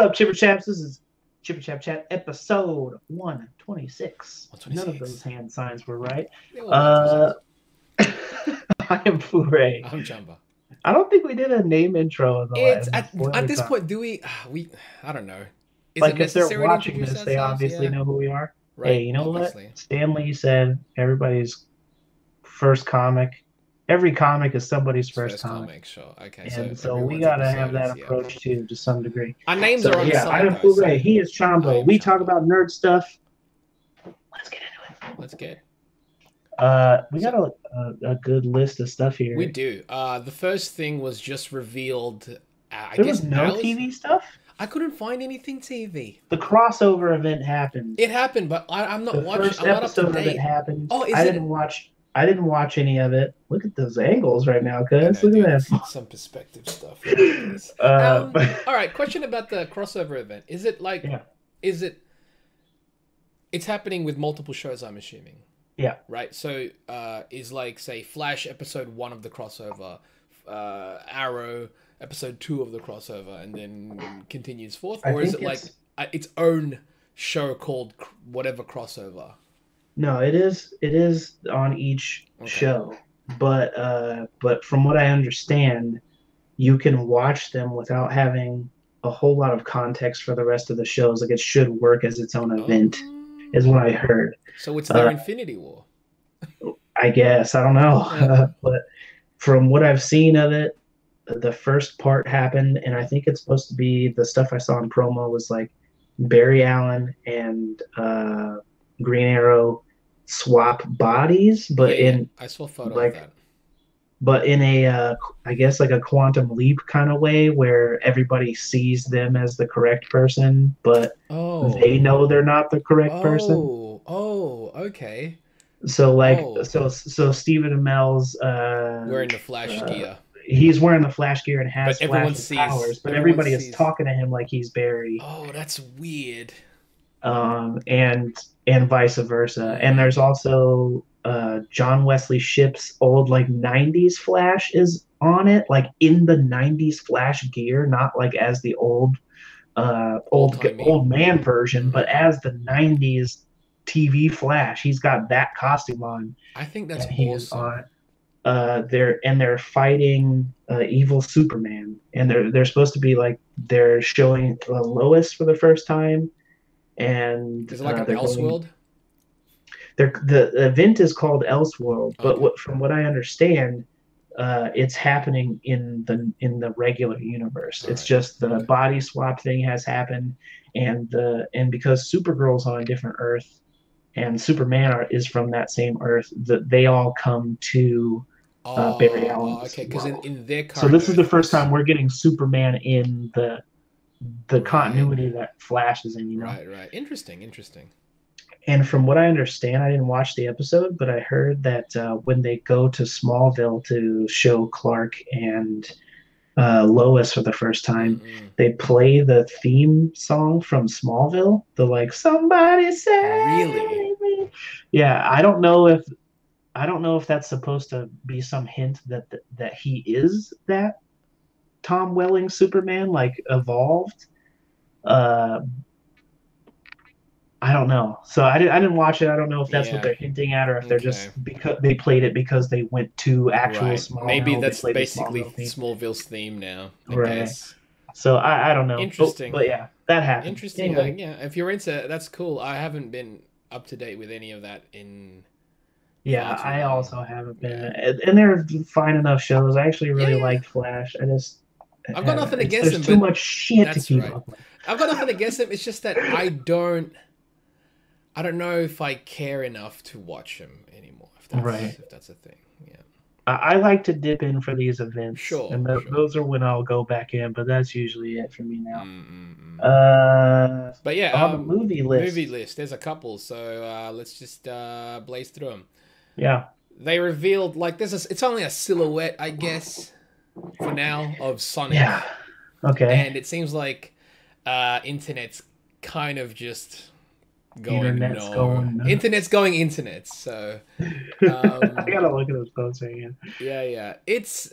up, Chipper Chaps? This is Chipper Chap Chat episode 126. 126. None of those hand signs were right. They all right I am FooRay. I'm Chamba. I don't think we did a name intro in the It's last at this point, do we? I don't know. Is like it if they're necessary to watching introduce this, they ourselves? obviously Yeah. know who we are. Right. Hey, you know Obviously. what? Stanley said everybody's first comic. Every comic is somebody's first comic. Sure. Okay. And so we everyone's gotta have episode that is, yeah. approach too, to some degree. Our names So are on the yeah, side. I'm though, FooRay. He is I Chamba. am We talk Chamba. about nerd stuff. Let's get into it. Let's get. We got a good list of stuff here. We do. The first thing was just revealed. I There guess was no TV stuff. I couldn't find anything TV. The crossover event happened. It happened, but I'm not The watching. first I'm not up to episode of date. it happened. Oh, I didn't watch any of it. Look at those angles right now, cuz. Look at that. Some perspective stuff. All right, question about the crossover event. Is it like? Yeah. Is it? It's happening with multiple shows, I'm assuming. Yeah. Right. So, is like say Flash episode 1 of the crossover, Arrow episode 2 of the crossover, and then continues forth, or is it like its own show called whatever crossover? No, it is on each show, but from what I understand, you can watch them without having a whole lot of context for the rest of the shows. Like it should work as its own event, is what I heard. So it's their Infinity War. I guess I don't know, but from what I've seen of it, the first part happened, and I think it's supposed to be the stuff I saw in promo was like Barry Allen and Green Arrow swap bodies, but I saw a photo like, of that. But in a I guess like a quantum leap kind of way where everybody sees them as the correct person, but they know they're not the correct person. Oh, okay. So like so Stephen Amell's wearing the Flash gear. He's wearing the Flash gear and has Flash's powers, but everybody is talking to him like he's Barry. Oh, that's weird. And vice versa. And there's also John Wesley Shipp's old like 90s Flash is on it, like in the 90s Flash gear, not like as the old man version, but as the 90s TV Flash. He's got that costume on. I think that's awesome. They're fighting evil Superman, and they're supposed to be like they're showing Lois for the first time, and is it like an Elseworld? The event is called Elseworld, but from what I understand, it's happening in the regular universe. It's just the body swap thing has happened, and because Supergirl's on a different Earth, and Superman is from that same Earth, they all come to Barry Allen. Okay, because in their so this is the first time we're getting Superman in the continuity that Flash is in. You know, right. Interesting. And from what I understand, I didn't watch the episode, but I heard that when they go to Smallville to show Clark and Lois for the first time, they play the theme song from Smallville. The like somebody save me. Yeah, I don't know if that's supposed to be some hint that he is that Tom Welling Superman, like evolved. I don't know. So I didn't watch it. I don't know if that's what they're hinting at, or if they're just because they played it because they went to actual Smallville. Maybe that's basically Smallville's theme now. Right. So I don't know. Interesting. But yeah, that happened. Interesting. Anyway. Yeah, if you're into that's cool. I haven't been up to date with any of that in. Yeah, I also haven't been, and they're fine enough shows. I actually really liked Flash. I've got nothing against him. There's too much shit to keep up with. I've got nothing against him. It's just that I don't know if I care enough to watch him anymore. If that's a thing. Yeah. I like to dip in for these events. Sure. And those are when I'll go back in, but that's usually it for me now. But yeah, on the movie list. There's a couple, so let's just blaze through them. Yeah. They revealed like it's only a silhouette, I guess, for now of Sonic. Yeah. Okay. And it seems like internet's kind of just going internet's going internet. So I gotta look at those posts again. Yeah. It's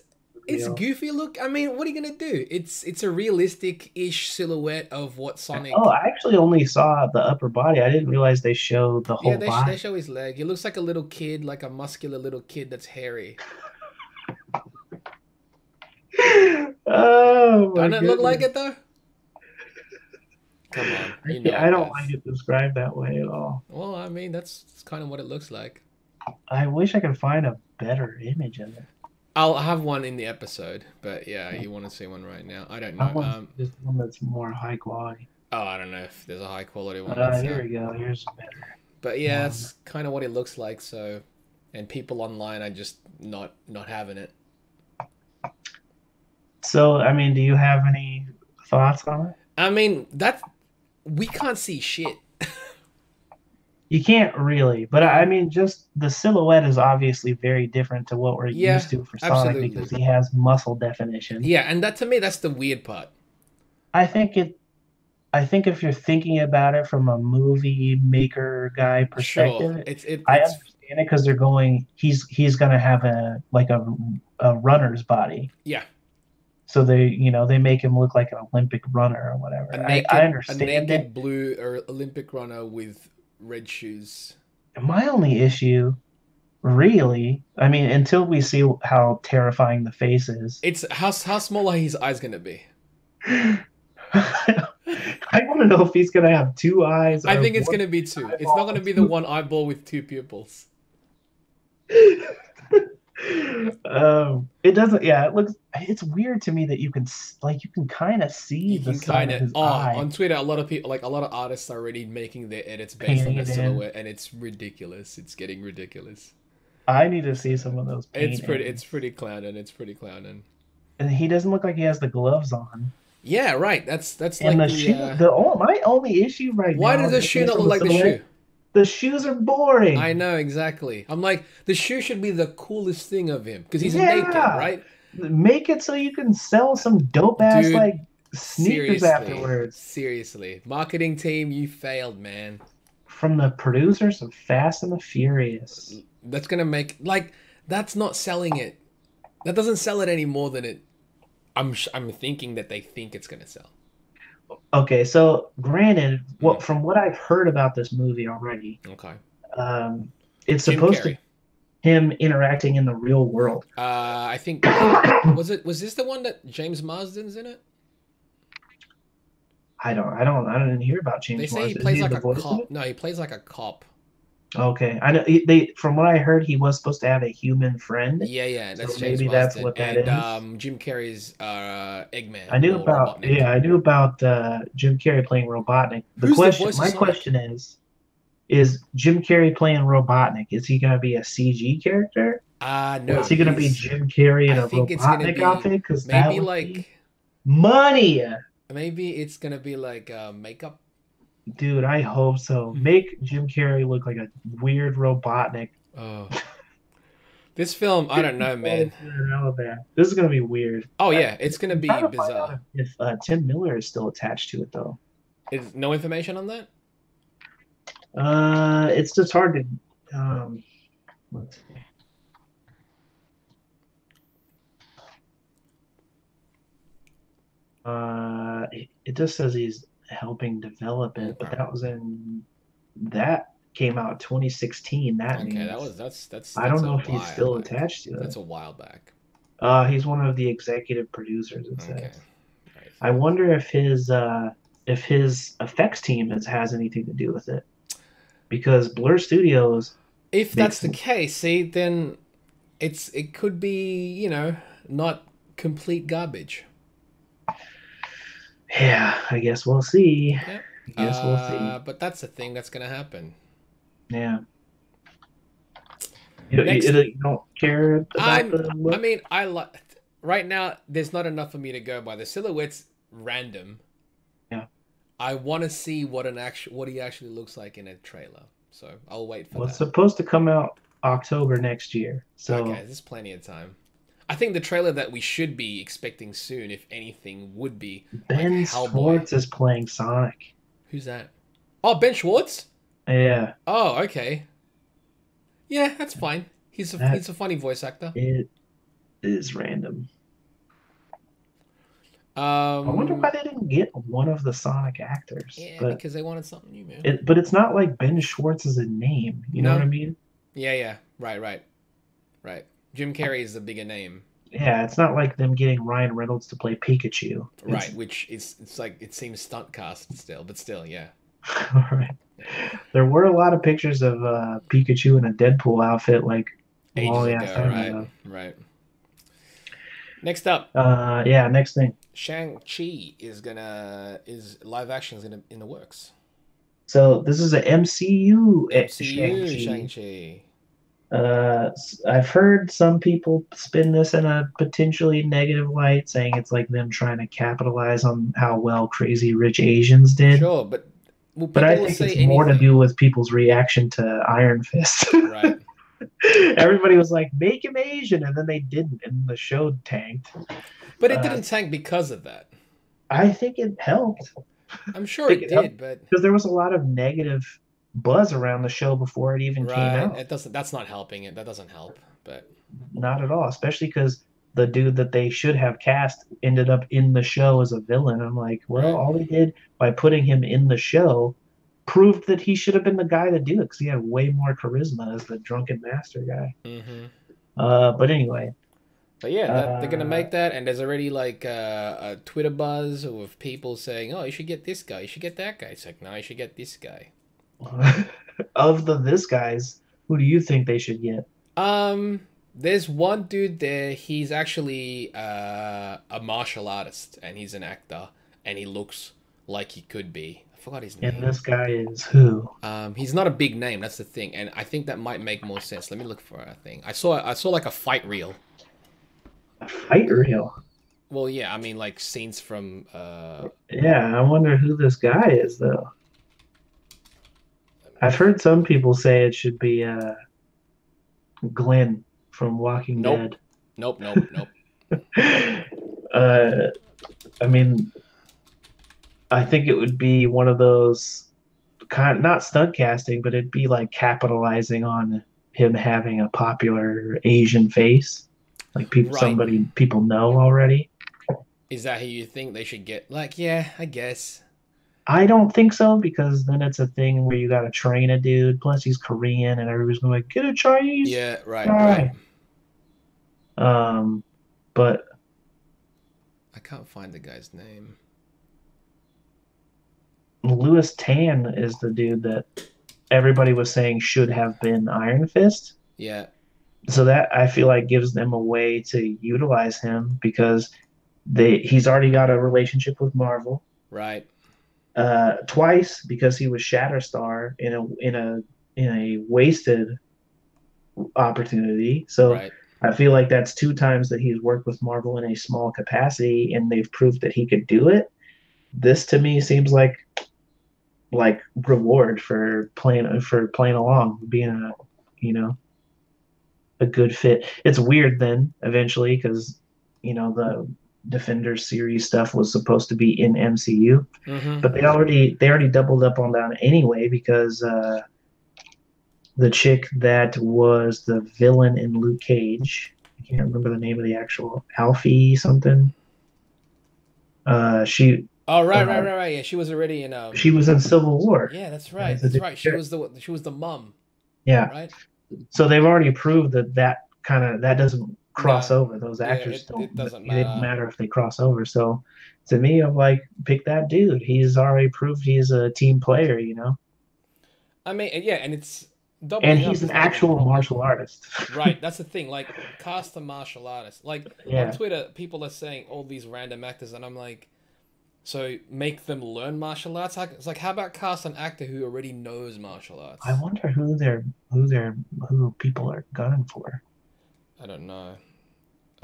it's goofy look. I mean, what are you gonna do? It's a realistic-ish silhouette of what Oh, Sonic. I actually only saw the upper body. I didn't realize they showed the Yeah, whole they body. show his leg. He looks like a little kid, like a muscular little kid that's hairy. Oh my Doesn't it look like goodness. it though? Come on, you know I it don't like does. it described that way at all. Well, I mean, that's kind of what it looks like. I wish I could find a better image of it. I'll have one in the episode, but yeah, you want to see one right now? I don't I know. want to see just one that's more high quality. Oh, I don't know if there's a high quality one that's Here we go. Here's a better But yeah, one. that's kind of what it looks like. So, and people online are just not having it. So, I mean, do you have any thoughts on it? I mean, that we can't see shit. You can't really, but I mean, just the silhouette is obviously very different to what we're Yeah, used to for Sonic because absolutely. he has muscle definition. Yeah, and that to me, that's the weird part. I think it. I think if you're thinking about it from a movie maker guy Sure, perspective, I it's understand it because they're going. He's gonna have a runner's body, yeah, so they make him look like an Olympic runner or whatever. I a understand it. naked blue or Olympic runner with red shoes. My only issue, really, I mean, until we see how terrifying the face is, It's how small are his eyes gonna be? I want to know if he's gonna have two eyes I or think it's one gonna be two. It's not eyeball. gonna be the one eyeball with two pupils. It doesn't. Yeah, it looks. It's weird to me that you can kind of see You the can side kind of of his eye on Twitter, a lot of people, like a lot of artists, are already making their edits based on painting the it in. silhouette, and it's ridiculous. It's getting ridiculous. I need to see some of those It's paintings. pretty clowning. It's pretty clowning. And he doesn't look like he has the gloves on. Yeah, right. That's And like the the. shoe. My only issue right Why now, does the just shoe based not on look the like the shoe? silhouette, the shoes are I boring. know exactly. I'm like, the shoe should be the coolest thing of him because he's naked, Yeah, right? make it so you can sell some dope ass Dude, like sneakers seriously, afterwards. seriously, marketing team, you failed, man. From the producers of Fast and the Furious. That's gonna make like that's not selling it. That doesn't sell it any more than it. I'm thinking that they think it's gonna sell. Okay, so granted, Mm, from what I've heard about this movie already, okay. um, it's Jim supposed to Carrey. him interacting in the real world. I think was this the one that James Marsden's in it? I didn't hear about They James say he Marsden. Is plays he like the a voice of cop. it? No, he plays like a cop. Okay, I know from what I heard, he was supposed to have a human friend, Yeah, yeah, so that's James maybe that's Marsden what that and is. Jim Carrey's I Eggman knew or about Robotnik. yeah, I knew about Jim Carrey playing Robotnik. Who's the voice of My Sonic? question is Jim Carrey playing Robotnik? Is he gonna be a CG character? Or No, is he gonna be he's. Jim Carrey in I a think it's gonna Robotnik be outfit? Because that maybe would be like money. maybe it's gonna be like makeup. Dude, I hope so. Hmm. Make Jim Carrey look like a weird Robotnik. Oh, this film, I don't know, man. This is gonna be weird. Oh yeah, it's gonna I'm be trying to find out bizarre. if Tim Miller is still attached to it though. Is no information on that? It's just hard to let's see. It just says he's helping develop it, but Okay. that came out 2016. That Okay, means I that's don't a know if he's while still back. attached to That's it. a while back. He's one of the executive producers, it Okay. says. Right. I wonder if his effects team has anything to do with it. Because Blur Studios If that's makes the case, see, then it could be, not complete garbage. yeah, I guess we'll see. Yep. I guess we'll see. But that's the thing that's gonna happen. Yeah. Next, You don't care about I'm. the I look? mean, I like. Right now, there's not enough for me to go by. The silhouette's random. Yeah. I want to see what he actually looks like in a trailer. So I'll wait for Well, it's that. supposed to come out October next year. Okay, So there's plenty of time. I think the trailer that we should be expecting soon, if anything, would be like Ben Hellboy. Schwartz is playing Sonic. Who's that? Oh, Ben Schwartz. Yeah, Oh, okay. Yeah, that's fine. He's that a funny voice actor. it is random. I wonder Um, why they didn't get one of the Sonic actors. yeah, But because they wanted something new, man. it's not like Ben Schwartz is a name. You know what No. I mean? Yeah, yeah. Right. Jim Carrey is the bigger name. Yeah, it's not like them getting Ryan Reynolds to play Pikachu. Right, which is it's like it seems stunt cast still, but still, yeah. All right. There were a lot of pictures of Pikachu in a Deadpool outfit like a Ages long ass ago, time right? ago. Right. Next up, Yeah, next thing. Shang-Chi is live action is gonna in the works. So this is a MCU MCU Shang-Chi. Shang-Chi. I've heard some people spin this in a potentially negative light, saying it's like them trying to capitalize on how well Crazy Rich Asians did. Sure, but will But I people think say it's more to anything? do with people's reaction to Iron Fist. Right. Everybody was like, make him Asian, and then they didn't, and the show tanked. But it Uh, didn't tank because of that. I think it helped. I'm I sure think it it helped did, but because there was a lot of negative buzz around the show before it even came right, out. it doesn't. That's not helping it. That doesn't help. But Not at all, especially because the dude that they should have cast ended up in the show as a villain. I'm like, well, right. all they did by putting him in the show proved that he should have been the guy to do it because he had way more charisma as the drunken master guy. Mm-hmm. But anyway, But yeah, that they're gonna uh, make that, and there's already like a Twitter buzz with people saying, "Oh, you should get this guy. You should get that guy." It's like, no, you should get this guy. of the this guys, who do you think they should get? There's one dude there. He's actually a martial artist, and he's an actor, and he looks like he could be. I forgot his And name. this guy is who? He's not a big name. That's the thing, and I think that might make more sense. Let me look for a thing. I saw like a fight reel. A fight reel. Well, yeah, I mean like scenes from Yeah, I wonder who this guy is though. I've heard some people say it should be Glenn from Walking Nope. Dead. Nope. uh, I mean, I think it would be one of those kind, not stunt casting, but it'd be like capitalizing on him having a popular Asian face, like Right. people know already. Is that who you think they should get? Like, yeah, I guess. I don't think so because then it's a thing where you got to train a dude. Plus, he's Korean, and everybody's going to like get a Chinese Yeah, right. guy. Um, but I can't find the guy's name. Louis Tan is the dude that everybody was saying should have been Iron Fist. Yeah, So that I feel like gives them a way to utilize him because he's already got a relationship with Marvel. right. Twice because he was Shatterstar in a wasted opportunity. So Right. I feel like that's two times that he's worked with Marvel in a small capacity, and they've proved that he could do it. This to me seems like reward for playing along, being a you know a good fit. It's weird then eventually because the Defenders series stuff was supposed to be in MCU, Mm-hmm. but they already doubled up on that anyway because the chick that was the villain in Luke Cage, I can't remember the name of the actual Alfie something. She Oh, right, uh, Yeah, she was already in she was in Civil War Yeah, that's right. as a That's different right. She chick. was the mum, Yeah, right? so they've already proved that doesn't cross No. over. Those Yeah, actors don't. it doesn't It didn't matter. matter if they cross over. So to me, I'm like, pick that dude. He's already proved he's a team player. I mean, yeah, and it's And doubling up he's an is not even a actual problem. martial artist. Right, that's the thing. Like, cast a martial artist. Like on Yeah, Twitter, people are saying all these random actors, and I'm like, so make them learn martial arts. Like, it's like, how about cast an actor who already knows martial I arts? wonder who people are gunning for. I don't know.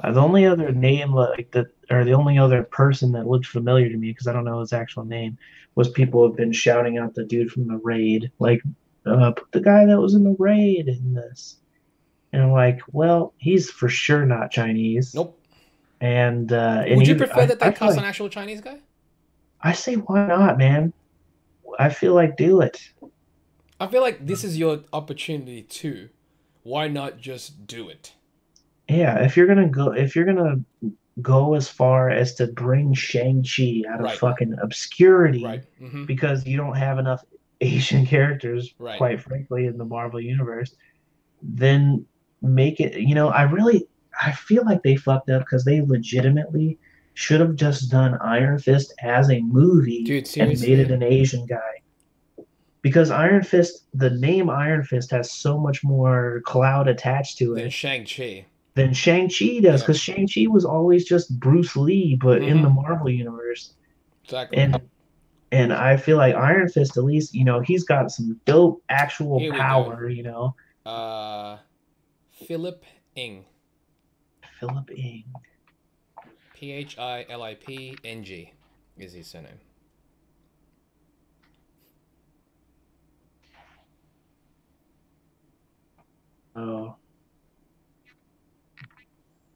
The only other name like that, or the only other person that looked familiar to me, because I don't know his actual name, was people have been shouting out the dude from the raid, like, put the guy that was in the raid in this. And I'm like, well, he's for sure not Chinese. Nope. And Would you he, prefer that they I feel cast an like actual Chinese guy? I say, why not, man? I feel like do it. I feel like this is your opportunity too. Why not just do it? Yeah, if you're gonna go as far as to bring Shang-Chi out of Right. fucking Right. obscurity Mm-hmm. because you don't have enough Asian characters, Right. quite frankly, in the Marvel universe, then make it, I feel like they fucked up because they legitimately should have just done Iron Fist as a movie Dude, and made it seriously. an Asian guy. Because Iron Fist, the name Iron Fist has so much more clout attached to Then it Shang-Chi. than Shang-Chi does, Yep. because Shang-Chi was always just Bruce Lee, but in the Mm-hmm. Marvel universe. Exactly. And I feel like Iron Fist, at least, he's got some dope actual Here we go. power. Uh, Philip Ing. Philip Ing. Philipng is his surname. Oh,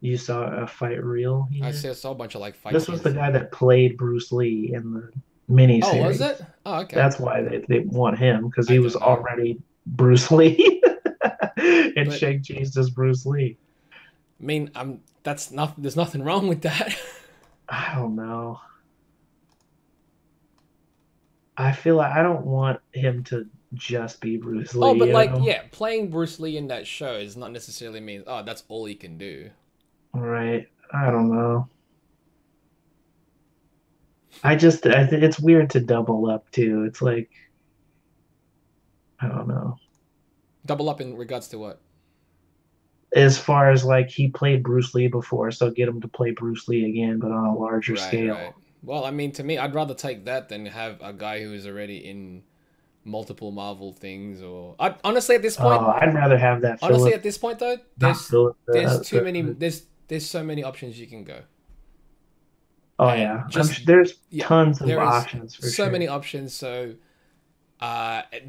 you saw a fight reel he I did? see a whole bunch of like fight This was the scenes. guy that played Bruce Lee in the Oh, was it? miniseries. Oh, okay. That's why they want him, because I he was didn't know. already Bruce Lee. And But Shang-Chi's just Bruce Lee. I mean, I'm that's not. There's nothing wrong with that. I don't know. I feel like I don't want him to just be Bruce Oh, Lee, but you like, know? yeah, playing Bruce Lee in that show is not necessarily mean. Oh, that's all he can do. Right. I don't know. It's weird to double up too. It's like, I don't know. Double up in regards to what? As far as like he played Bruce Lee before, so get him to play Bruce Lee again, but on a larger Right, right. scale. Well, I mean, to me, I'd rather take that than have a guy who is already in multiple Marvel things. Or honestly, at this point, I'd rather have that honestly, Philip, at this point though, not there's Philip, there's too many. There's so many options you can go, oh and yeah, just there's yeah, tons of there is options for so many sure. options. So,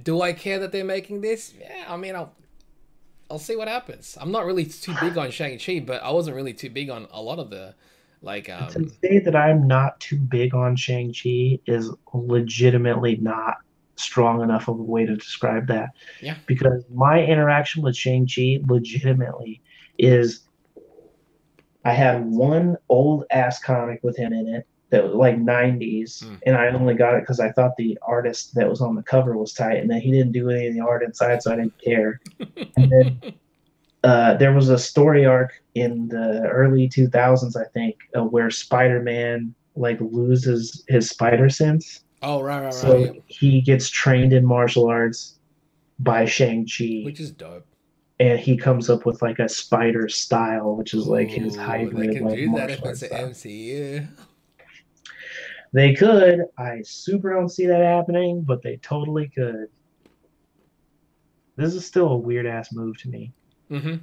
do I care that they're making this? Yeah, I mean, I'll see what happens. I'm not really too big on Shang-Chi, but I wasn't really too big on a lot of the like To say that I'm not too big on Shang-Chi is legitimately not strong enough of a way to describe that. yeah. Because my interaction with Shang-Chi legitimately is I had one old ass comic with him in it that was like 90s, Mm. and I only got it because I thought the artist that was on the cover was tight, and then he didn't do any of the art inside, so I didn't care. And then there was a story arc in the early 2000s, I think, where Spider-Man like loses his spider sense, Oh, right, right, right. so Yep. he gets trained in martial arts by Shang-Chi, Which is dope. and he comes up with like a spider style, which is like his Oh, they hybrid can like do that if martial it's arts an style. MCU. They could. I super don't see that happening, but they totally could. This is still a weird ass move to me. Mm-hmm. I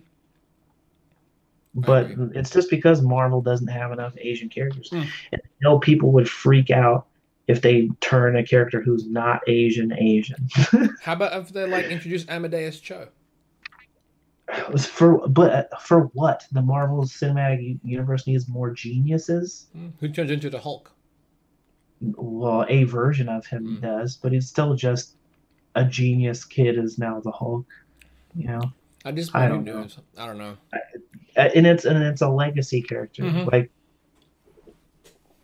But agree. it's just because Marvel doesn't have enough Asian characters. Mm. And I know people would freak out if they turn a character who's not Asian Asian. How about if they like introduce Amadeus Cho? For what? The Marvel Cinematic Universe needs more geniuses. Mm. Who turns into the Hulk? Well, a version of him Mm. does, but it's still just a genius kid is now the Hulk. You know, At this I point, who don't know. knows? I don't know. And it's a legacy character. Mm-hmm. Like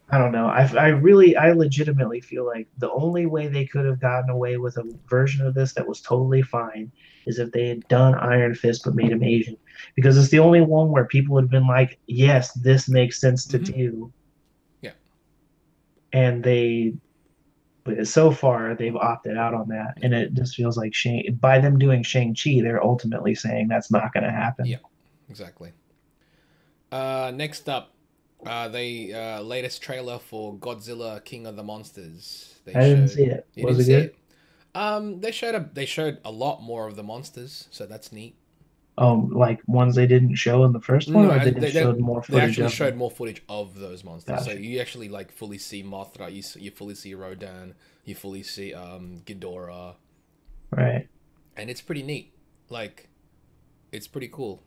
I don't know. I legitimately feel like the only way they could have gotten away with a version of this that was totally fine is if they had done Iron Fist but made him Asian, because it's the only one where people would have been like, "Yes, this makes sense to Mm-hmm. do," Yeah. and but so far they've opted out on that, and it just feels like by them doing Shang-Chi, they're ultimately saying that's not going to happen. Yeah. Exactly. Next up, the latest trailer for Godzilla King of the Monsters. They I didn't showed. see it. You Was didn't it see good? it? They showed a lot more of the monsters, so that's neat. Like ones they didn't show in the first one, No, or they just showed more they footage actually of showed them. more footage of those monsters. So Gotcha. you actually like fully see Mothra, you fully see Rodan, you fully see Ghidorah, Right. and it's pretty neat. Like it's pretty cool.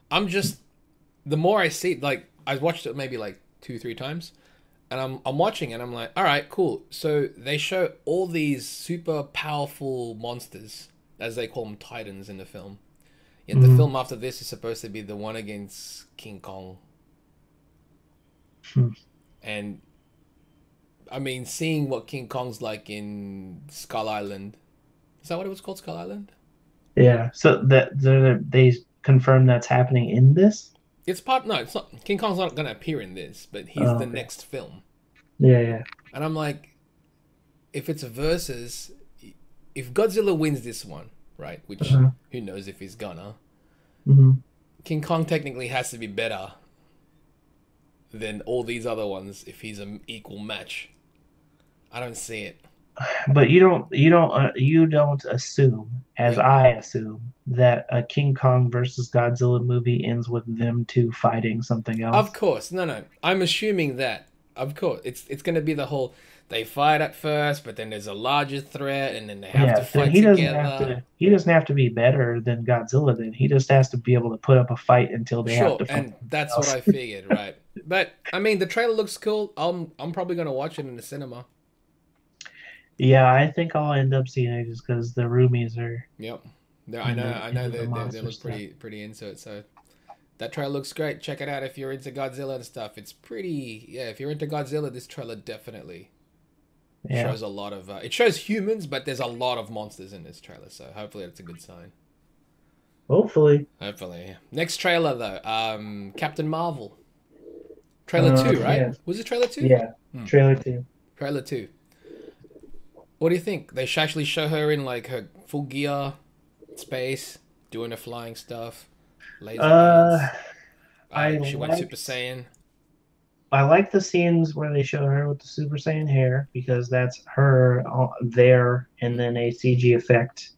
I'm just the more I see, like I watched it maybe like 2 3 times, and I'm watching and I'm like, all right, cool. So they show all these super powerful monsters, as they call them, titans in the film. Yet the Mm, film after this is supposed to be the one against King Kong. Hmm. And I mean, seeing what King Kong's like in Skull Island. Is that what it was called, Skull Island? Yeah. So they confirm that's happening in this. It's part. No, it's not. King Kong's not going to appear in this, but he's Oh, the okay. next film. Yeah, yeah. And I'm like, if it's a versus, if Godzilla wins this one, right? Which Uh-huh. who knows if he's gonna. Hmm. King Kong technically has to be better than all these other ones if he's an equal match. I don't see it. But you don't assume, as Yep. I assume, that a King Kong versus Godzilla movie ends with them two fighting something Of else. course, no, no. I'm assuming that. Of course, it's going to be the whole. They fight at first, but then there's a larger threat, and then they have to Yeah, then fight together. he doesn't have to be better than Godzilla then. He just has to be able to put up a fight until they have Sure, to fight and something that's what else. I figured, right? But I mean, the trailer looks cool. I'm probably going to watch it in the cinema. Yeah, I think I'll end up seeing it just because the roomies are Yep. I know, into I know into the they monster look stuff. pretty into it. So that trailer looks great. Check it out if you're into Godzilla and stuff. It's pretty, yeah. If you're into Godzilla, this trailer definitely Yeah. shows a lot of. It shows humans, but there's a lot of monsters in this trailer. So hopefully that's a good sign. Hopefully. Hopefully. Yeah. Next trailer though, Captain Marvel. Trailer two, right? Yeah. Was it trailer two? Yeah. Hmm. Trailer 2. Trailer two. What do you think? They should actually show her in like her full gear, space, doing the flying stuff, laser Uh, hands. I She went Super liked Saiyan. I like the scenes where they show her with the Super Saiyan hair because that's her there and then a CG effect.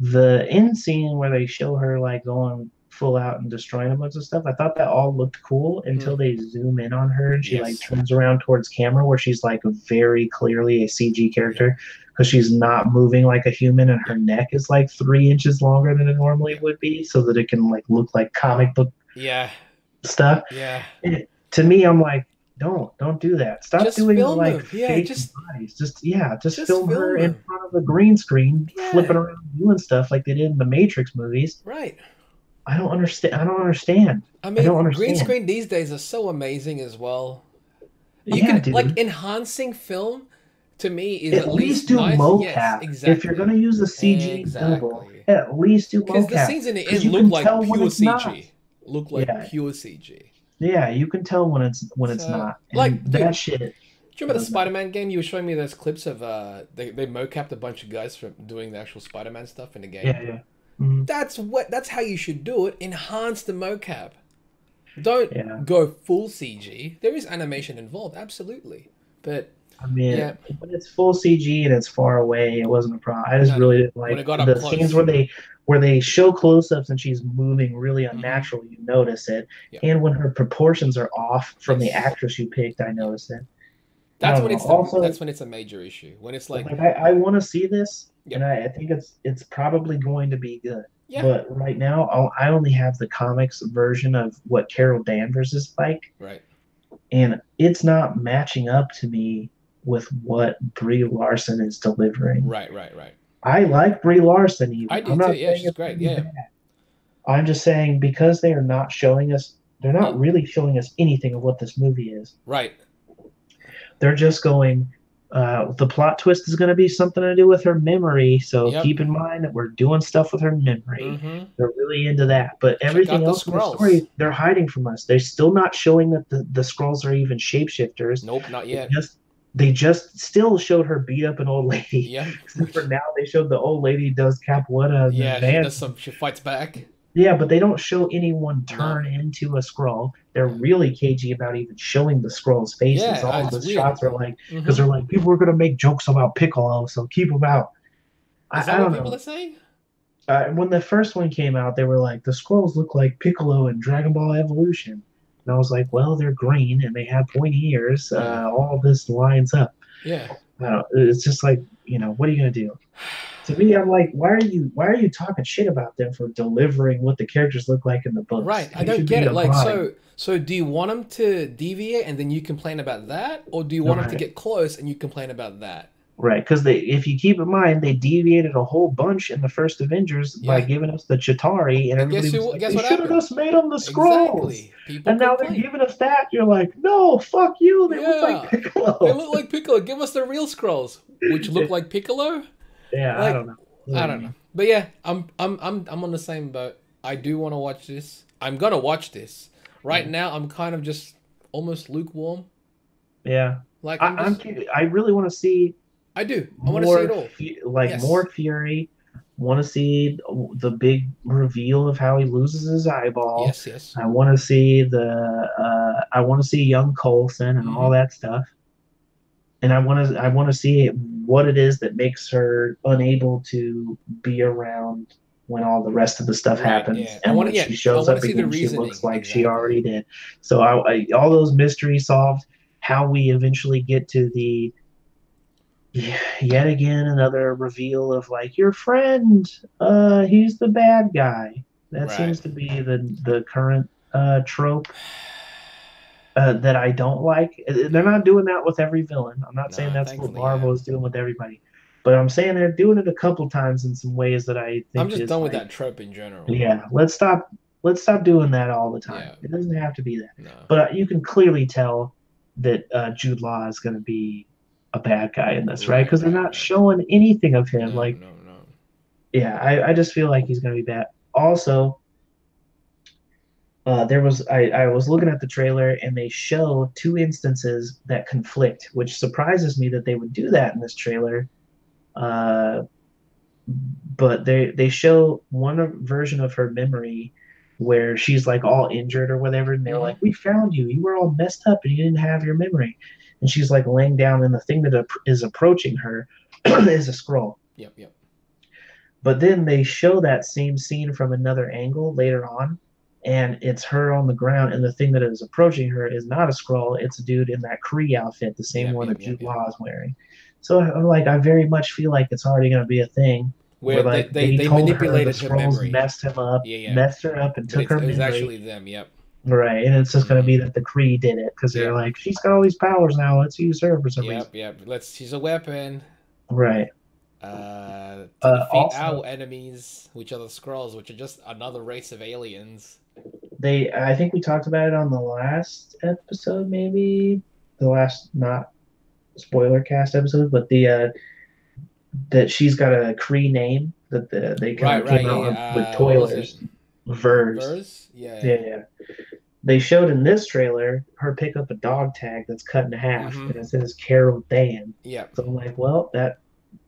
The end scene where they show her like going full out and destroying a bunch of stuff, I thought that all looked cool Mm, until they zoom in on her and she like yes. turns around towards camera where she's like very clearly a CG Yep. character because she's not moving like a human and her Yep. neck is like 3 inches longer than it normally Yep. would be so that it can like look like comic book Yeah. stuff. Yeah. To me, I'm like, don't do that. Stop Just doing the film like them. Yeah. fake bodies. Just Just film her film in them. front of a green screen, flipping Yeah. around doing stuff like they did in the Matrix movies. Right. I don't understand. I don't understand. I I don't mean, green understand. screen these days are so amazing as well. You Yeah, can like dude. enhancing film to me is At at least least do nice. Yes, mocap. If you're exactly. gonna use a CG double, Exactly. at least do Because the mocap scenes in the because end you look can like tell when pure it's not. CG. Look like Yeah, pure CG. yeah, you can tell when it's So, not, and like, dude, that do shit you remember the does not. Spider-Man game? You were showing me those clips of they mocapped a bunch of guys from doing the actual Spider-Man stuff in the game. Yeah, yeah, mhm, That's how you should do it. Enhance the mocap. Don't yeah. go full CG. There is animation involved, absolutely. But I mean, yeah, when it's full CG and it's far away, it wasn't a problem. I just no, no. really didn't When like it got up the scenes close. where they show close-ups and she's moving really Mm-hmm. unnatural. You notice it, Yeah. and when her proportions are off from the Yes. actress you picked, I Yeah. notice it. I don't know. That's Also, when it's a major issue. When it's like, like I want to see this, and yep, I think it's probably going to be good. yeah, But right now, I only have the comics version of what Carol Danvers is like, right, and it's not matching up to me with what Brie Larson is delivering. right. I like Brie Larson even. I do I'm too. not Yeah, saying she's it's going great. to be Yeah, bad. I'm just saying because they are not showing us, they're mm, not really showing us anything of what this movie is. right. They're just going, the plot twist is going to be something to do with her memory. So Yep. keep in mind that we're doing stuff with her memory. Mm-hmm. They're really into that. But Check everything out the else in the scrolls. story, they're hiding from us. They're still not showing that the scrolls are even shapeshifters. Nope, not They yet. just they just still showed her beat up an old lady. Yep. Except for now they showed the old lady does capoeira and then Yeah, she does Van. some. She fights back. Yeah, but they don't show anyone No. turn into a scroll. They're Yeah. really cagey about even showing the scrolls' faces. Yeah, All of it's the weird. shots are like, because Mm-hmm. they're like, people are going to make jokes about Piccolo, so keep them out. Is I that what don't people know. are saying? When the first one came out, they were like, the scrolls look like Piccolo in Dragon Ball Evolution. And I was like, well, they're green and they have pointy ears. Yeah. All this lines up. Yeah. I don't know. It's just like, what are you going to do? To me, I'm like, why are you talking shit about them for delivering what the characters look like in the books? Right. I They don't should be get it. Like, embodied. so do you want them to deviate and then you complain about that, or do you want them to Right. get close and you complain about that? Right, because if you keep in mind, they deviated a whole bunch in the first Avengers by Yeah. giving us the Chitauri, and And everybody was like, guess they what should have happened? just made them the Skrulls. Exactly. People And now they're complain. giving us that. You're like, no, fuck you. They look like Yeah. They Piccolo. look like Piccolo. Give us the real scrolls, which look like Piccolo. Yeah, I don't Like, know. I Whatever, don't know. man. But yeah, I'm on the same boat. I do want to watch this. I'm gonna watch this. Right Yeah. now, I'm kind of just almost lukewarm. Yeah. Like I, I'm I'm just. curious. I really want to see I do. I want to see it all. more Yes. Fury. Want to see the big reveal of how he loses his eyeball. Yes. Yes. I want to see I want to see young Coulson and all Mm-hmm. that stuff. And I want to see what it is that makes her unable to be around when all the rest of the stuff Right. happens, Yeah. I and want to. when Yeah. she I shows want to up see the again she reasoning looks like she exactly. already did. So all those mysteries solved, how we eventually get to the yet again another reveal of like your friend, he's the bad guy. That Right. seems to be the current trope that I don't like. They're Yeah. not doing that with every villain. I'm not saying Nah. that's what Thankfully, yeah. Marvel is doing with everybody, but I'm saying they're doing it a couple times in some ways that I I'm think just is done with like, that trope in general. yeah, let's stop doing that all the time. Yeah. It doesn't have to be that, No. but you can clearly tell that Jude Law is going to be a bad guy in this, right? Right. Because they're Right. not Right. showing anything of him. No. Like, No. No. yeah, I just feel like he's going to be bad. Also, I was looking at the trailer and they show two instances that conflict, which surprises me that they would do that in this trailer. Uh, but they show one version of her memory where she's like all injured or whatever, and they're Mm-hmm. like, "We found you. You were all messed up and you didn't have your memory." And she's like laying down, and the thing that is approaching her is a scroll. Yep. Yep. But then they show that same scene from another angle later on, and it's her on the ground, and the thing that is approaching her is not a scroll, it's a dude in that Kree outfit, the same Yep. one Yep. that Yep. Jude Yep. Law is wearing. So I'm like, I very much feel like it's already going to be a thing Where where they, like they they they told her the manipulated her scrolls memory. messed him up, Yeah. Yeah. messed her up, and But took her it was memory. actually them. Yep. Right, and it's just going to Mm-hmm. be that the Kree did it because they're Yep. like, she's got all these powers now. Let's use her for some reason. Yep. Yep. Let's. She's a weapon. Right. To defeat Also, our enemies, which are the Skrulls, which are just another race of aliens. I think we talked about it on the last episode, maybe the last not spoiler cast episode, but that she's got a Cree name that they kind Right. of came Right. Yeah. out with Yeah. What was it? Toilers, Vers. Vers? Yeah. Yeah. Yeah, yeah. They showed in this trailer her pick up a dog tag that's cut in half, Mm-hmm. and it says Carol Dan. Yep. So I'm like, well, that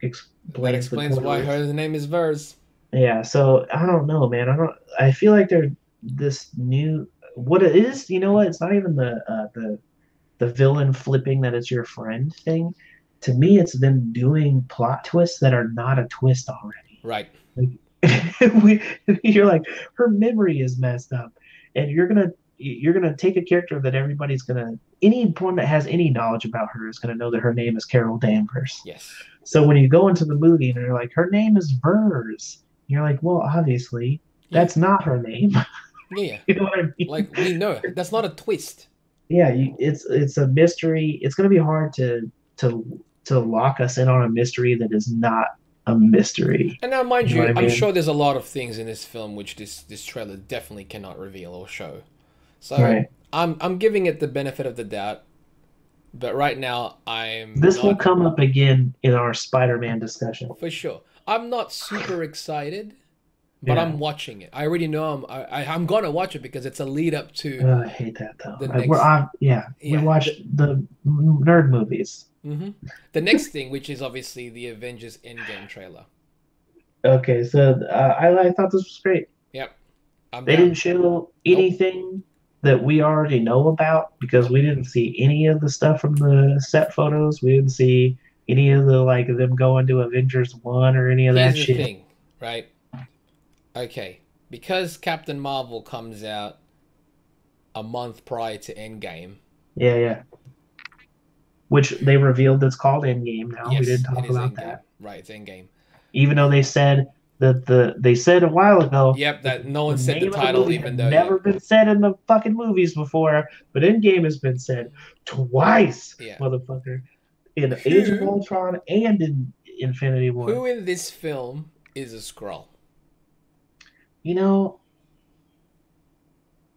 That explains the explains why Toilers. her name is Vers. Yeah, so I don't know, man. I don't. I feel like they're this new. What it is, you know what? It's not even the villain flipping that it's your friend thing. To me, it's them doing plot twists that are not a twist already. Right. Like, you're like, her memory is messed up, and you're gonna take a character that everybody's gonna anyone that has any knowledge about her is gonna know that her name is Carol Danvers. Yes. So when you go into the movie and they're like, her name is Vers, you're like, well, obviously Yeah. that's not her name. Yeah. Yeah. You know what I mean? Like we know that's not a twist. Yeah, it's a mystery. It's going to be hard to lock us in on a mystery that is not a mystery. And now, mind You know what you, I I'm mean? sure there's a lot of things in this film which this trailer definitely cannot reveal or show. So Right. I'm giving it the benefit of the doubt. But right now, I'm This will not come up again in our Spider-Man discussion. for sure. I'm not super excited, but Yeah. I'm watching it. I already know I'm gonna watch it because it's a lead up to I hate that though. the next. We Yeah. watch the nerd movies. Hmm. The next thing, which is obviously the Avengers Endgame trailer. Okay, so I thought this was great. Yep, I'm They down. didn't show Nope, anything that we already know about because nope. we didn't see any of the stuff from the set photos. We didn't see any of the like them going to Avengers 1 or any of Here's that the shit. thing, right? Okay, because Captain Marvel comes out a month prior to Endgame. Yeah, yeah. Which they revealed that's called Endgame now. We didn't Yes, it talk is about Endgame. that. Right, it's Endgame. Even though they said that they said a while ago Yep, that that no the one said the name of the title, movie even had though never yep, been said in the fucking movies before, but Endgame has been said twice, yeah. motherfucker. in Age of Who Ultron and in Infinity War. who in this film is a Skrull? You know,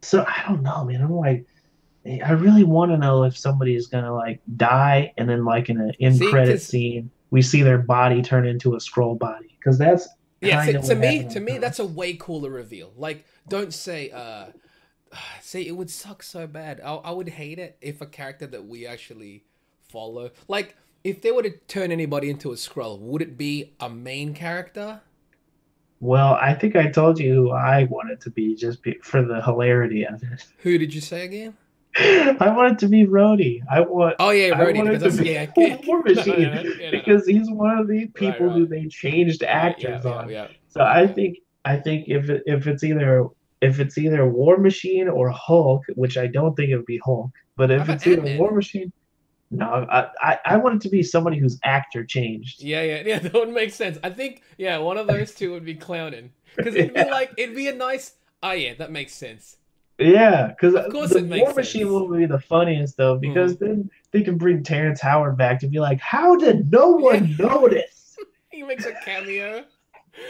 so I don't know, man. I'm like, I really want to know if somebody is gonna like die, and then like in an end See, credit because scene, we see their body turn into a scroll body, because that's yeah, kind to, of to what me, happened to in me, that's a comics. way cooler reveal. Like, don't say, see, it would suck so bad. I would hate it if a character that we actually follow, like, if they were to turn anybody into a Skrull, would it be a main character? Well, I think I told you who I wanted to be for the hilarity of it. Who did you say again? I want it to be Rhodey. Oh yeah, I Rhodey, want because it to that's be yeah. War No, no, Machine no, no, yeah, no, no. because he's one of the Right, people right, who they changed right. Yeah, actors yeah, on. yeah. So Okay. I think if it's either War Machine or Hulk, which I don't think it would be Hulk, but How if about it's either Ant-Man? War Machine, no, I want it to be somebody whose actor changed. Yeah, yeah, yeah. That would make sense. I think yeah, one of those two would be clowning because Yeah, it'd be a nice. Oh yeah, that makes sense. yeah, because Of course, the it makes War Machine sense. will be the funniest though, Hmm. because then they can bring Terrence Howard back to be like, how did no Yeah, one notice? he makes a cameo.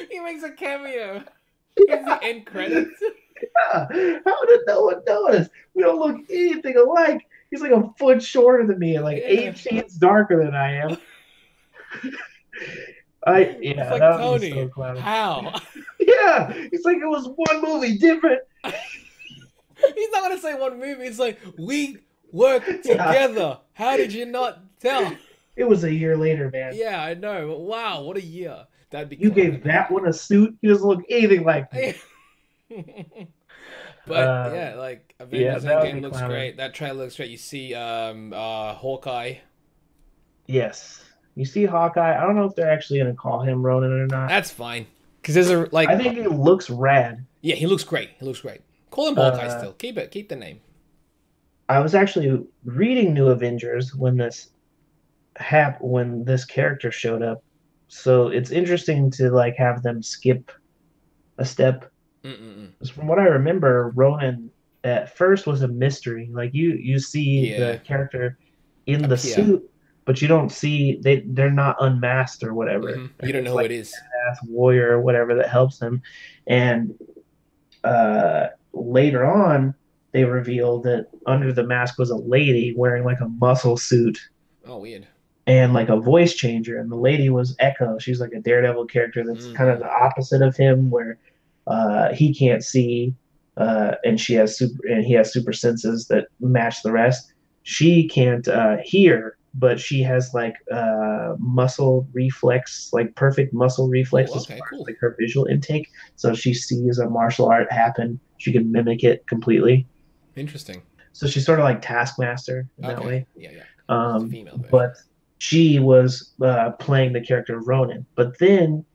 He makes a cameo in the end credits. Yeah, how did no one notice? We don't look anything alike. He's like a foot shorter than me and like Yeah, 8 shades darker than I am. it's Yeah, like that would be so Tony. clowny. How? Yeah, it's like it was one movie different. He's not gonna say one movie. It's like we work Yeah, together. How did you not tell? it was a year later, man. Yeah, I know. But wow, what a year. That'd be You gave clowning. that one a suit. He doesn't look anything like me. But Uh, yeah, like yeah, Avengers that would Endgame be looks clowning. great. That trailer looks great. You see Hawkeye. Yes. You see Hawkeye. I don't know if they're actually gonna call him Ronin or not. That's fine. Cause there's a I like think it looks rad. yeah, he looks great. He looks great. Call him Hawkeye Uh, still. Keep it. Keep the name. I was actually reading New Avengers when this character showed up. So it's interesting to like have them skip a step. Mm-mm-mm. 'Cause from what I remember, Ronan at first was a mystery. Like you see Yeah. the character in the Appear. suit, but you don't see they're not unmasked or whatever. You don't There's know who like it is. a badass warrior or whatever that helps them. And later on, they revealed that under the mask was a lady wearing like a muscle suit Oh, weird. and like a voice changer. And the lady was Echo. She's like a Daredevil character that's kind of Mm-hmm. the opposite of him, where he can't see, and he has super senses that match the rest. She can't hear, but she has like muscle reflex, like perfect muscle reflex Oh, as okay, far as cool. like her visual intake. So if she sees a martial art happen, she can mimic it completely. Interesting. So she's sort of like Taskmaster in that Okay. way. Yeah, yeah. It's a Um, female version. but she was playing the character Ronan. But then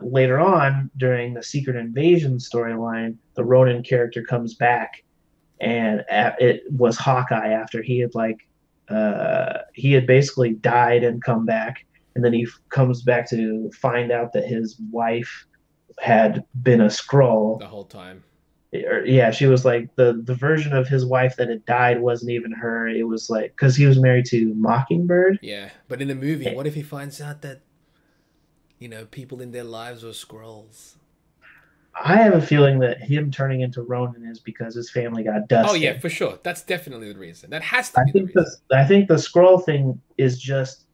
later on, during the Secret Invasion storyline, the Ronan character comes back, and it was Hawkeye after he had basically died and come back, and then he comes back to find out that his wife had been a Skrull. The whole time. Yeah, she was like the version of his wife that had died wasn't even her. It was like because he was married to Mockingbird. Yeah. But in the movie, what if he finds out that, people in their lives were Skrulls? I have a feeling that him turning into Ronin is because his family got Oh yeah, dusted. for sure. That's definitely the reason. That has to be the reason. I think the scroll thing is just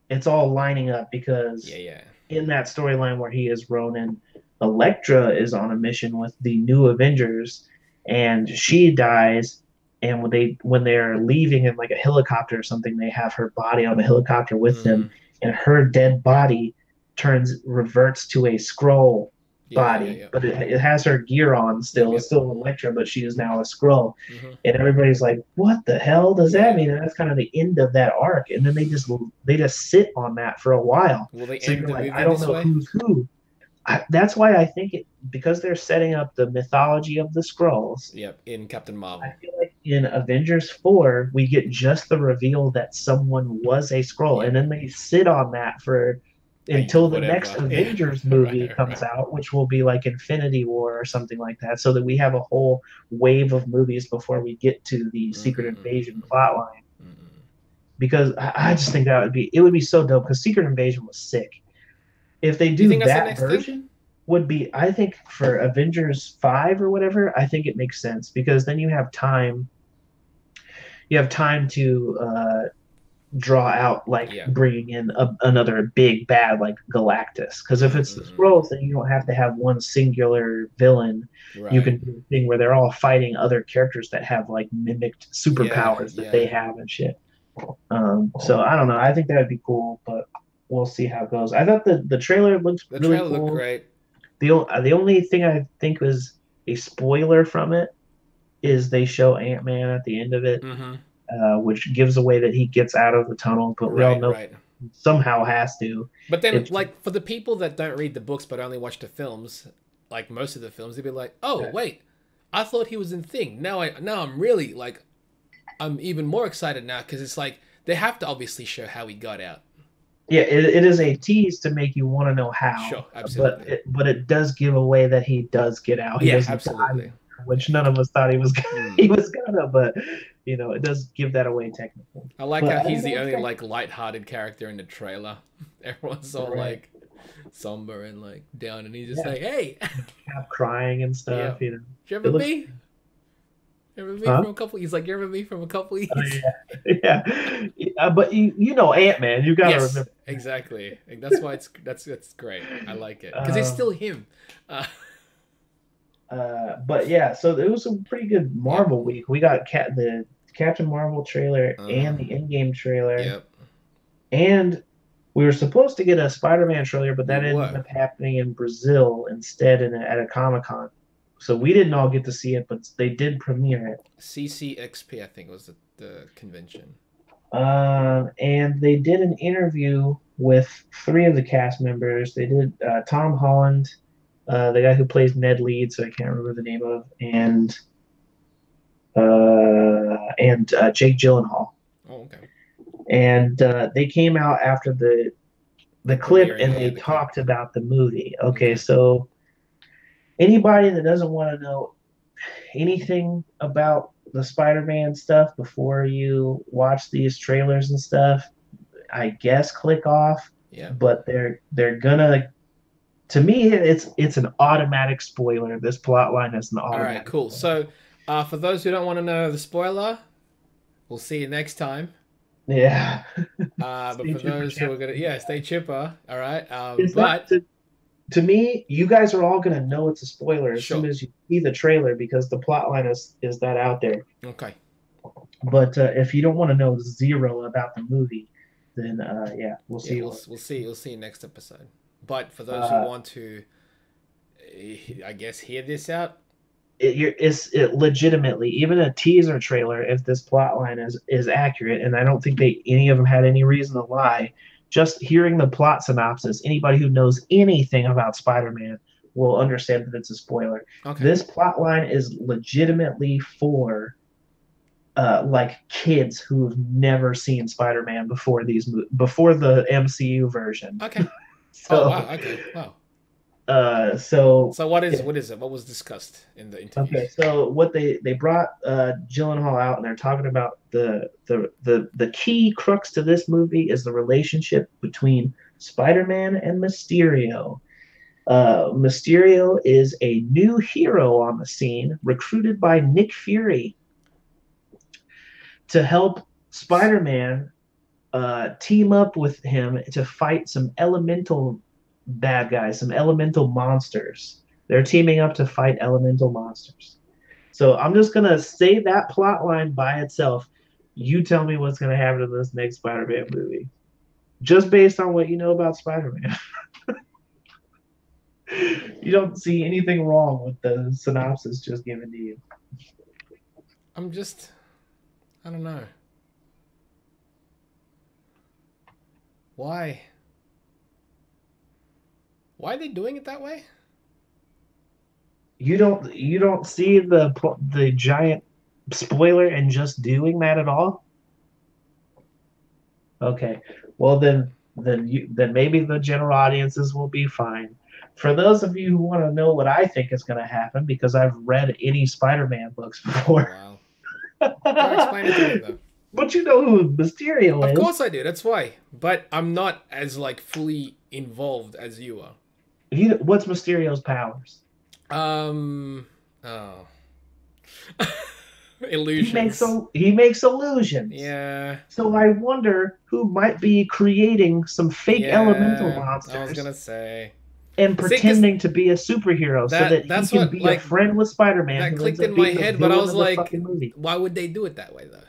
it's all lining up Yeah, because yeah. in that storyline where he is Ronin, Elektra is on a mission with the new Avengers, and she dies. And when they're leaving in like a helicopter or something, they have her body on the helicopter with them, Mm. and her dead body reverts to a scroll Yeah, yeah, yeah, body, yeah. but it has her gear on Yep, still. It's yep. still Elektra, but she is now a scroll. Hmm. And everybody's like, "What the hell does Yeah, that yeah. mean?" And that's kind of the end of that arc. And then they just sit on that for a while. Will they So end you're the like, movie I don't this know way? who's who. That's why I think it because they're setting up the mythology of the Skrulls. Yep, in Captain I Marvel. feel like in Avengers 4, we get just the reveal that someone was a Skrull, and Yep. then they sit on that for until the next Whatever. Yeah. Avengers movie Right, comes right. out, which will be like Infinity War or something like that, so that we have a whole wave of movies before we get to the Secret Mm-mm, Invasion mm-mm, plotline. mm-mm. because I just think that would be so dope because Secret Invasion was sick. If they Do you do think that's the that next thing? version, would be I think for Avengers 5 or whatever, I think it makes sense because then you have time to draw out like Yeah. bringing in another big bad like Galactus. Because if it's the Mm-mm. Skrulls, then you don't have to have one singular villain. You Right. can do a thing where they're all fighting other characters that have like mimicked Yeah. superpowers that Yeah. they have and shit. So I don't know. I think that would be cool, but we'll see how it goes. I thought the trailer looked The really trailer looked cool. great. The only thing I think was a spoiler from it is they show Ant-Man at the end of it, Mm-hmm. which gives away that he gets out of the tunnel, but we all Right. know Right. he somehow has to. But then, It's like, for the people that don't read the books but only watch the films, like most of the films, they'd be like, "Oh, wait, I thought he was in Thing. Now I'm really like, I'm even more excited now because it's like they have to obviously show how he got out." yeah, it is a tease to make you want to know how, Sure, absolutely. but it does give away that he does get out. He Yeah, doesn't die, absolutely. which Yeah. none of us thought he was he Mm. was gonna, but it does give that away technically. I like But how I he's think the that only looks like light-hearted character in the trailer. Everyone's all right. like somber and like down, and he's just Yeah, like, "Hey, Cap crying and yeah, stuff. did you It ever looks. be? You ever be Huh? from a couple?" He's like, "You ever be from a couple Oh years?" yeah, yeah. But you know Ant-Man. You got to Yes, remember. exactly. Like, that's why that's great. I like it because it's Um, still him. Uh, but yeah, so it was a pretty good yep. Marvel week. We got the Captain Marvel trailer Uh huh. and the Endgame trailer, Yep. and we were supposed to get a Spider-Man trailer, but We that ended were up happening in Brazil instead at a Comic-Con. So we didn't all get to see it, but they did premiere it. CCXP. I think was the convention. And they did an interview with three of the cast members. They did Tom Holland, the guy who plays Ned Leeds, so I can't remember the name of, and Jake Gyllenhaal. Oh, okay. And they came out after The the clip premiering, and yeah, they the clip. talked about the movie. Okay, Okay. so anybody that doesn't want to know anything about the Spider-Man stuff before you watch these trailers and stuff, I guess click off. Yeah. But they're gonna. To me, it's an automatic spoiler. This plot line is an All right. automatic Cool. spoiler. So, for those who don't want to know the spoiler, we'll see you next time. Yeah. But Stay for tuned for those who are chapter gonna, yeah, stay chipper. All right. It's not But to me, you guys are all gonna know it's a spoiler as soon sure. as you see the trailer because the plot line is that out there. Okay. But if you don't want to know zero about the movie, then yeah, we'll Yeah, see you. we'll see you next episode. But for those who Uh, want to, I guess, hear this out. it legitimately even a teaser trailer if this plot line is accurate, and I don't think any of them had any reason to lie. Just hearing the plot synopsis, anybody who knows anything about Spider-Man will understand that it's a spoiler. Okay. This plot line is legitimately for like kids who've never seen Spider-Man before the MCU version. Okay. Oh So wow. Okay. Wow. so So what is it? What was discussed in the okay, interviews? so what they brought Gyllenhaal out, and they're talking about the key crux to this movie is the relationship between Spider-Man and Mysterio. Mysterio is a new hero on the scene, recruited by Nick Fury to help Spider-Man team up with him to fight some elemental bad guys, some elemental monsters. They're teaming up to fight elemental monsters. So I'm just gonna say that plot line by itself. You tell me what's gonna happen in this next Spider-Man movie, just based on what you know about Spider-Man. You don't see anything wrong with the synopsis just given to you. I'm just, I don't know. Why? Why are they doing it that way? You don't see the giant spoiler and just doing that at all. Okay, well then maybe the general audiences will be fine. For those of you who want to know what I think is going to happen, because I've read any Spider-Man books Oh before, wow. Go explain it to me though. But you know who Of Mysterio is. course I do. That's why. But I'm not as like fully involved as you are. What's Mysterio's powers? Um. Oh. He makes Illusions. so he makes illusions. Yeah. So I wonder who might be creating some fake elemental Yeah. I was monsters gonna say. and See, because pretending to be a superhero so that he that's can what be a like friend with Spider-Man, that who ends clicked up in my being the head, but I villain was of the like, fucking movie. why would they do it that way though?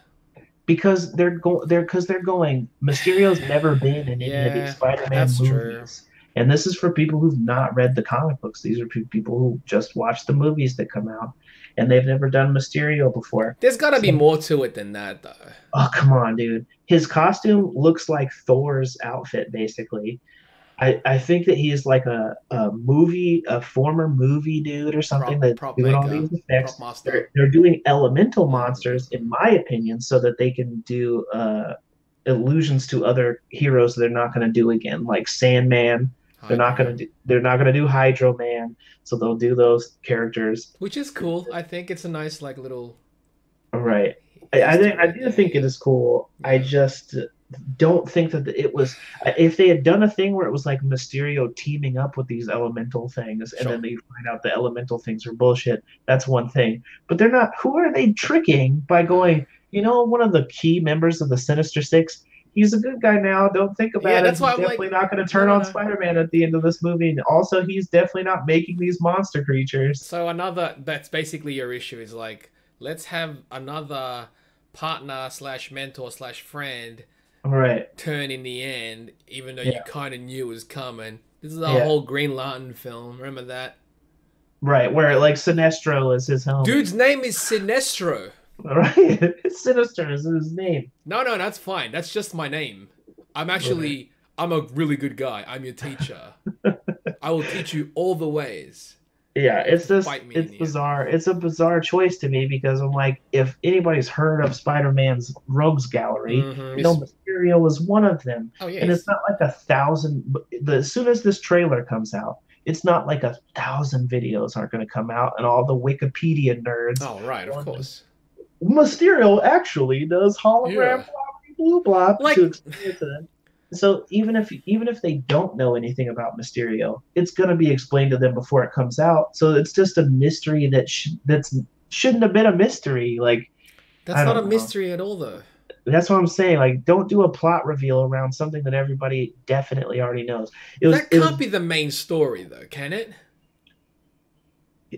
Because they're going Mysterio's never been in any of these Yeah, Spider-Man that's true. movies. And this is for people who've not read the comic books. These are people who just watch the movies that come out, and they've never done Mysterio before. There's gotta be So, more to it than that though. oh, come on, dude. His costume looks like Thor's outfit, basically. I think that he's like a former movie dude or something that's Prop doing all maker, these prop effects. master. They're doing elemental monsters, Mm-hmm. in my opinion, so that they can do illusions to other heroes they're not going to do again, like Sandman. Hydro. They're not going to do Hydro Man, so they'll do those characters. Which is cool. I think it's a nice like little Right. Easter I egg. do Yeah, think it yeah. is cool. I Yeah. just don't think that it was if they had done a thing where it was like Mysterio teaming up with these elemental things and then Sure. they find out the elemental things are bullshit, that's one thing. But they're not, who are they tricking by going, one of the key members of the Sinister Six, he's a good guy now, don't think Yeah, about it. that's He's why I'm like, definitely not going to no, turn no, on no. Spider-Man at the end of this movie. And also he's definitely not making these monster creatures. So another that's basically your issue is like, let's have another partner slash mentor slash friend All right. turn in the end, even though you Yeah. kind of knew it was coming. This is a Yeah. whole Green Lantern film. Remember that? Right, where like Sinestro is his homie. Dude's name is Sinestro. Right? Sinister is his name. No, no, that's fine. That's just my name. Right. I'm a really good guy. I'm your teacher. I will teach you all the ways. Yeah, You have it's to just fight me in it's the end. bizarre. It's a bizarre choice to me because I'm like, if anybody's heard of Spider-Man's Rogues Gallery, Mm-hmm. Mysterio was one of them. Oh yeah, And it's not like 1,000. As soon as this trailer comes out, it's not like 1,000 videos aren't going to come out, and all the Wikipedia nerds. oh right, of course. Mysterio actually does hologram Yeah. blah blue blah to Like explain it to them. So even if they don't know anything about Mysterio, it's gonna be explained to them before it comes out. So it's just a mystery that's shouldn't have been a mystery. Like that's I not a don't know. mystery at all though. That's what I'm saying. Like don't do a plot reveal around something that everybody definitely already knows. It was That it can't was be the main story though, can it?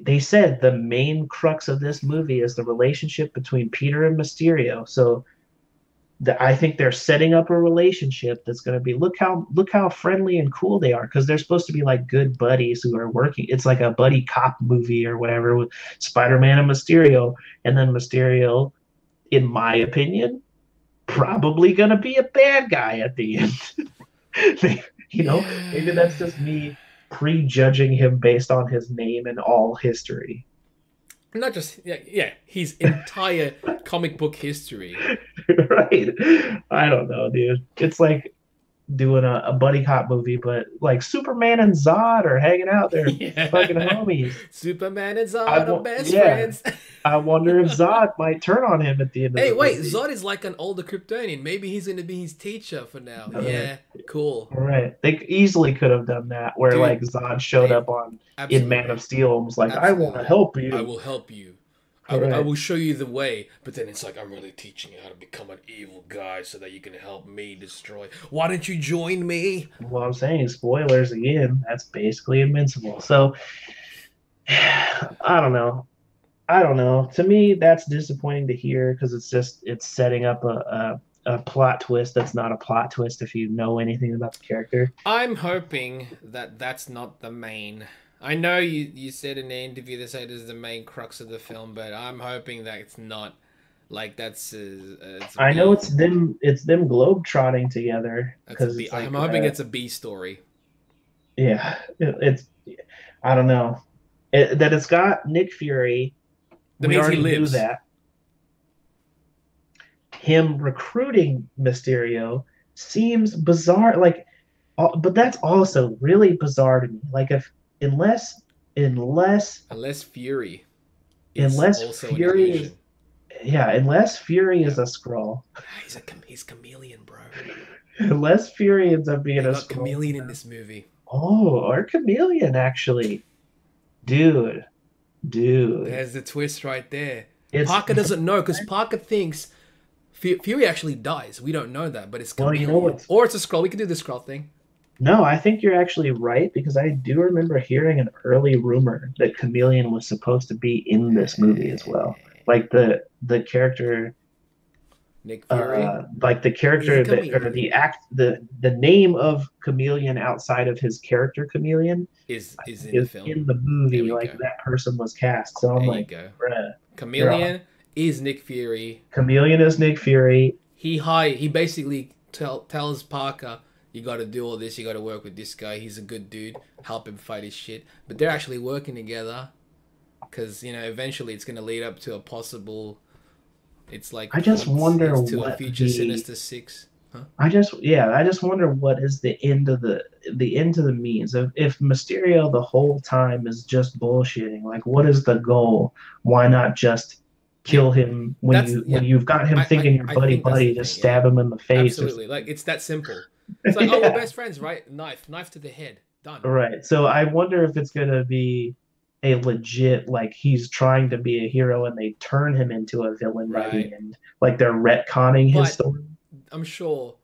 they said the main crux of this movie is the relationship between Peter and Mysterio. So I think they're setting up a relationship that's going to be look how friendly and cool they are because they're supposed to be like good buddies who are working. It's like a buddy cop movie or whatever with Spider-Man and Mysterio, and then Mysterio, in my opinion, probably going to be a bad guy at the end. Maybe Yeah. that's just me prejudging him based on his name and all history. Not just yeah, his entire comic book history. Right? I don't know, dude. It's like doing a buddy cop movie, but like Superman and Zod are hanging out. They're fucking Yeah. homies. Superman and Zod are best Yeah. friends. I wonder if Zod might turn on him at the end of Hey, the wait, movie. Zod is like an older Kryptonian. Maybe he's gonna be his teacher for now. All right. Yeah, cool. All right. They easily could have done that where like Dude, Zod showed they up on in Man absolutely. of Steel and was like, I want to Absolutely. help I you. will help you. All I right. will show you the way. But then it's like, I'm really teaching you how to become an evil guy so that you can help me destroy. Why don't you join me? Well, I'm saying spoilers again. That's basically Invincible. So I don't know. I don't know. To me, that's disappointing to hear because it's setting up a plot twist that's not a plot twist if you know anything about the character. I'm hoping that that's not the main. I know you said in the interview they said is the main crux of the film, but I'm hoping that it's not like it's a I know B. it's them globe trotting together That's a because B. it's I'm like hoping it's a B story. yeah, it's I don't know. That it's got Nick Fury. That We means he already knew lives. that. Him recruiting Mysterio seems bizarre. Like, but that's also really bizarre to me. Like, if unless unless Unless Fury is unless also an Fury is illusion. Yeah, unless Fury is a Skrull. He's chameleon, bro. Unless Fury ends up being They a got Skrull. chameleon in this movie. Oh, or Chameleon actually. Dude, dude. There's the twist right there. It's Parker doesn't know because Parker thinks Fury actually dies. We don't know that, but it's well, you know chameleon. what's Or it's a scroll. We can do the scroll thing. no, I think you're actually right because I do remember hearing an early rumor that Chameleon was supposed to be in this movie as well. Like the character Nick Fury like the is a character that or chameleon. the name of Chameleon outside of his character Chameleon Is in the is film. in the There movie we like go. that person was cast. So I'm There you like, go. bruh, you're on. Chameleon is Nick Fury. Chameleon is Nick Fury. He basically tells Parker, you got to do all this. You got to work with this guy. He's a good dude. Help him fight his shit. But they're actually working together because eventually it's gonna lead up to a possible. It's like I just wonder it's to a what future Sinister Six. Huh? I just wonder what is the end of the end to the means. If Mysterio the whole time is just bullshitting, like what is the goal? Why not just Yeah, kill him that's when you've got him thinking you're I buddy think that's the buddy, thing. just Yeah, stab him in the face or absolutely. Like it's that simple. It's like, oh, we're yeah. best friends, right? Knife to the head, done. Right. So I wonder if it's gonna be a legit like he's trying to be a hero and they turn him into a villain by the Right. end. Like they're retconning his But story. I'm sure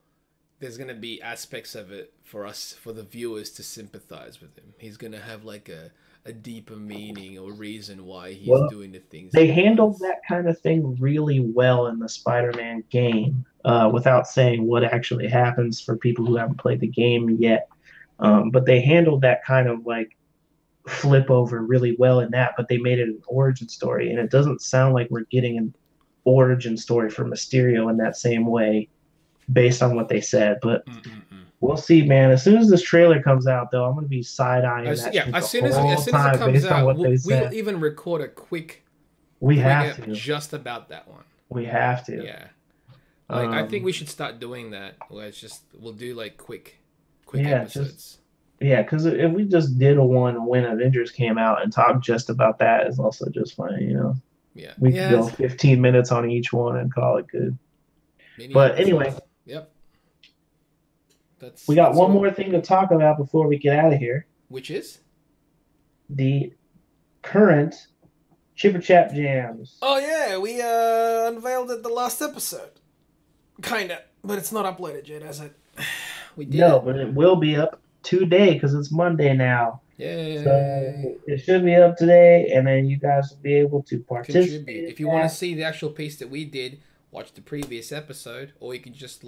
there's gonna be aspects of it for us, for the viewers to sympathize with him. He's gonna have like a deeper meaning or reason why he's Well, doing the things they he handled does. that kind of thing really well in the Spider-Man game, without saying what actually happens for people who haven't played the game yet. But they handled that kind of like flip over really well in that, but they made it an origin story, and it doesn't sound like we're getting an origin story for Mysterio in that same way based on what they said. But Mm-mm-mm. we'll see, man. As soon as this trailer comes out, though, I'm gonna be side eyeing that Yeah, shit the as whole soon as it time comes based on out, what they we'll said. even record a quick We have ep to. just about that one. We have to. Yeah, like I think Um, we should start doing that. Where it's just we'll do like quick yeah, just episodes. yeah, because if we just did a one when Avengers came out and talked just about that is also just fine. Yeah, We could yeah, go 15 minutes on each one and call it good. mini But anyway, episodes. Yep, we got that's one all. more thing to talk about before we get out of here. Which is? The current Chipper Chap jams. Oh yeah, we unveiled it the last episode. Kinda, but it's not uploaded yet, has it? We did No, it. but it will be up today because it's Monday now. Yay! So it should be up today, and then you guys will be able to Contribute. participate in If you want to that. see the actual piece that we did, watch the previous episode, or you can just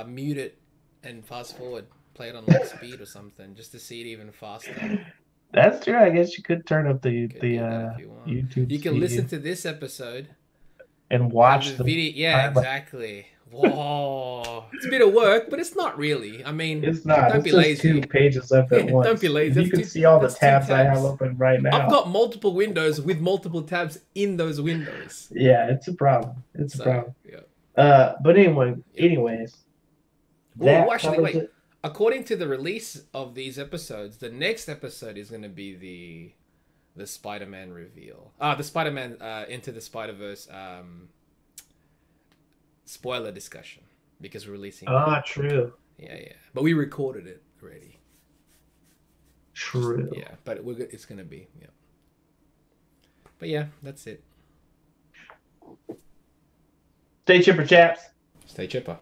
mute it and fast forward, play it on like speed or something, just to see it even faster. That's true. I guess you could turn up the Could the do that uh, if you want. YouTube You can listen speed to this episode, and have the watch the video. Yeah, highlight. exactly. Whoa, it's a bit of work, but it's not really. I mean, It's not. don't It's be just two lazy. pages up at Don't once. be lazy. And you can see all the That's two tabs I have tabs. open right I've now. got multiple windows with multiple tabs in those windows. Yeah, it's a problem. It's a So problem. yeah. But anyway, Yep. Well, that actually, covers wait. it. According to the release of these episodes, the next episode is going to be the Spider-Man reveal. The Spider-Man Into the Spider-Verse spoiler discussion because we're releasing that. True. Yeah. But we recorded it already. True. Yeah, but it's going to be, yeah. But yeah, that's it. Stay chipper chaps. Stay chipper.